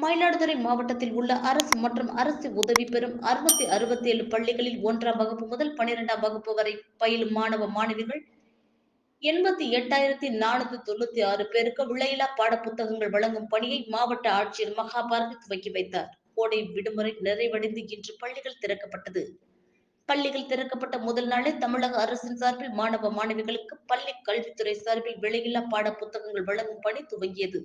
மயிலாடுதுறை மாவட்டத்தில் உள்ள அரசு மற்றும் அரசு உதவி பெறும் 667 பள்ளிகளில் 1ஆம் வகுப்பு முதல் 12ஆம் வகுப்பு வரை பயிலும் மாணவ மாணவிகள் 88,496 பேருக்கு விலையில்லா பாடப்புத்தகங்கள் வழங்கும் பணியை மாவட்ட ஆட்சியர் மகாபாரதி துவக்கி வைத்தார். கோடை விடுமுறை நிறைவடைந்து இன்று பள்ளிகள் திறக்கப்பட்டது. பள்ளிகள் திறக்கப்பட்ட முதல் நாளே தமிழக அரசின் சார்பில் மாணவ மாணவிகளுக்கு பள்ளி கல்வித்துறை சார்பில் விலையில்லா பாட புத்தகங்கள் வழங்கும் பணி துவங்கியது.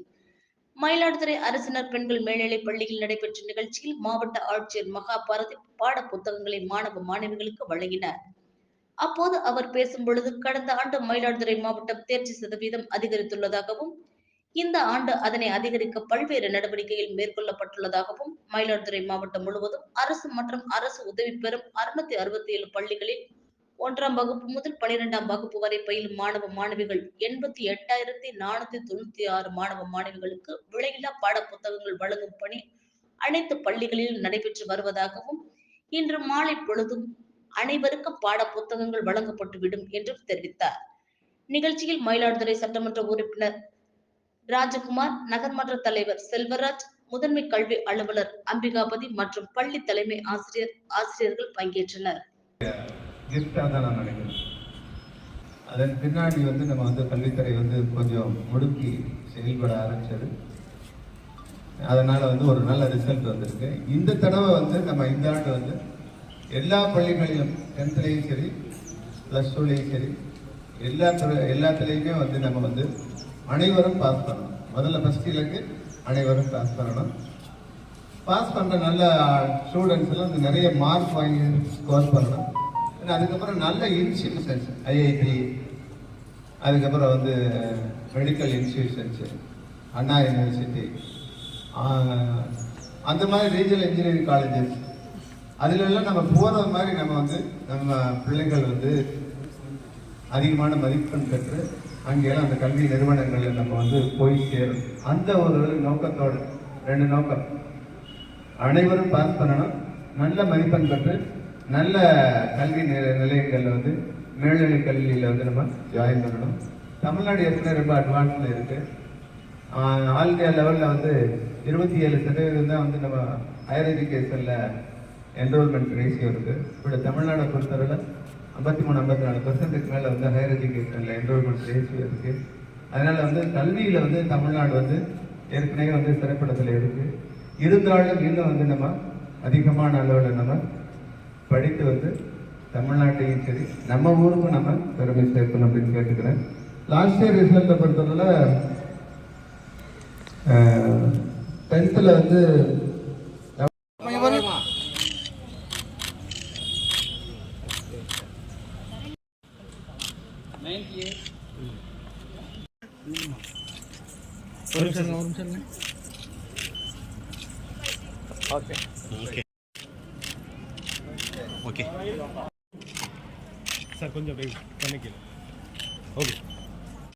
மயிலாடுதுறை அரசினர் பெண்கள் மேல்நிலைப் பள்ளியில் நடைபெற்ற நிகழ்ச்சியில் மாவட்ட ஆட்சியர் மகாபாரதி பாட புத்தகங்களை மாணவ மாணவிகளுக்கு வழங்கினார். அப்போது அவர் பேசும்பொழுது, கடந்த ஆண்டு மயிலாடுதுறை மாவட்டம் தேர்ச்சி சதவீதம் அதிகரித்துள்ளதாகவும், இந்த ஆண்டு அதனை அதிகரிக்க பல்வேறு நடவடிக்கைகள் மேற்கொள்ளப்பட்டுள்ளதாகவும், மயிலாடுதுறை மாவட்டம் முழுவதும் அரசு மற்றும் அரசு உதவி பெறும் 667 பள்ளிகளில் 1ஆம் வகுப்பு முதல் 12ஆம் வகுப்பு வரை பயிலும் மாணவ மாணவிகள் 88,496 மாணவ மாணவிகளுக்கு விலையில்லா பாட புத்தகங்கள் வழங்கும் பணி அனைத்து பள்ளிகளிலும் நடைபெற்று வருவதாகவும், இன்று மாலை பொழுதும் அனைவருக்கும் பாட புத்தகங்கள் வழங்கப்பட்டுவிடும் என்றும் தெரிவித்தார். நிகழ்ச்சியில் மயிலாடுதுறை சட்டமன்ற உறுப்பினர் ராஜகுமார், நகர்மன்ற தலைவர் செல்வராஜ், முதன்மை கல்வி அலுவலர் அம்பிகாபதி மற்றும் பள்ளி தலைமை ஆசிரியர்கள் பங்கேற்றனர். அதன் பின்னாடி நம்ம கல்வித்துறை கொஞ்சம் முடுக்கி செயல்பட ஆரம்பிச்சது. அதனால ஒரு நல்ல ரிசல்ட் வந்திருக்கு. இந்த தடவை நம்ம இந்த ஆண்டு எல்லா பள்ளிகளிலும் 10th சரி +2 சரி எல்லாத்துலேயுமே நம்ம அனைவரும் பாஸ் பண்ணணும். முதல்ல ஃபர்ஸ்ட் இலக்கு அனைவரும் பாஸ் பண்ணணும். பாஸ் பண்ணுற நல்ல ஸ்டூடெண்ட்ஸ் எல்லாம் நிறைய மார்க் வாங்கி ஸ்கோர் பண்ணணும். அதுக்கப்புறம் நல்ல இன்ஸ்டிடியூஷன்ஸ், IIT, அதுக்கப்புறம் மெடிக்கல் இன்ஸ்டிடியூஷன்ஸ், அண்ணா யூனிவர்சிட்டி, அந்த மாதிரி ரீஜனல் இன்ஜினியரிங் காலேஜஸ், அதிலெல்லாம் நம்ம போகிற மாதிரி நம்ம பிள்ளைகள் அதிகமான மதிப்பெண் பெற்று அங்கெல்லாம் அந்த கல்வி நிறுவனங்களில் நம்ம போய் சேரும். அந்த ஒரு நோக்கத்தோடு 2 நோக்கம், அனைவரும் பாஸ் பண்ணணும், நல்ல மதிப்பெண் பெற்று நல்ல கல்வி நிலையங்களில் மேல்நிலை கல்வியில் நம்ம ஜாயின் பண்ணணும். தமிழ்நாடு ஏற்கனவே ரொம்ப அட்வான்ஸில் இருக்குது. ஆல் இந்தியா லெவலில் 27% தான் நம்ம ஹையர் எஜுகேஷனில் என்ரோல்மெண்ட் ரேஷியோ இருக்குது. இப்படி தமிழ்நாடை பொறுத்தவரை 53-54% மேலே ஹையர் எஜுகேஷனில் என்ரோல்மெண்ட் ரேஷியோ இருக்குது. அதனால் கல்வியில் தமிழ்நாடு ஏற்கனவே சிறப்பிடத்தில் இருக்குது. இருந்தாலும் இன்னும் நம்ம அதிகமான அளவில் நம்ம படித்து தமிழ்நாட்டையும் சரி நம்ம ஊருக்கும் நம்ம பெருமை சேர்க்கணும் அப்படின்னு கேட்டுக்கிறேன். லாஸ்ட் இயர் ரிசல்ட்டை பொறுத்தவரை 10th ஓகே சார், கொஞ்சம் வெயிட் பண்ணிக்கலாம். ஓகே.